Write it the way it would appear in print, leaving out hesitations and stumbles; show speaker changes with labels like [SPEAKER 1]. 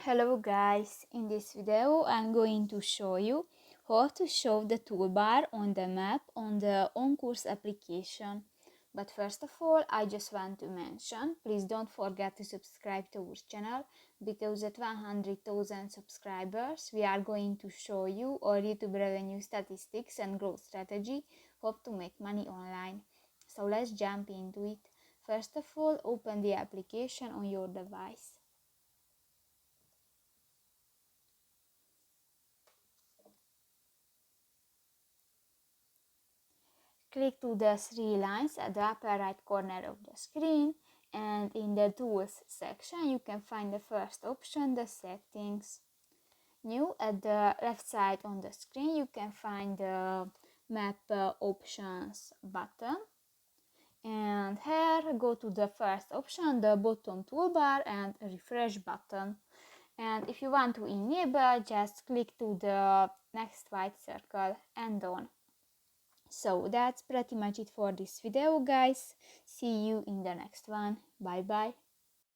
[SPEAKER 1] Hello guys, in this video I'm going to show you how to show the toolbar on the map on the OnCourse application. But first of all, I just want to mention, please don't forget to subscribe to our channel, because at 100,000 subscribers we are going to show you our YouTube revenue statistics and growth strategy, how to make money online. So let's jump into it. First of all, open the application on your device. Click to the three lines at the upper right corner of the screen, and in the Tools section you can find the first option, the Settings. New at the left side on the screen you can find the Map Options button, and here go to the first option, the bottom toolbar, and refresh button. And if you want to enable, just click to the next white circle and done. So that's pretty much it for this video, guys. See you in the next one. Bye bye.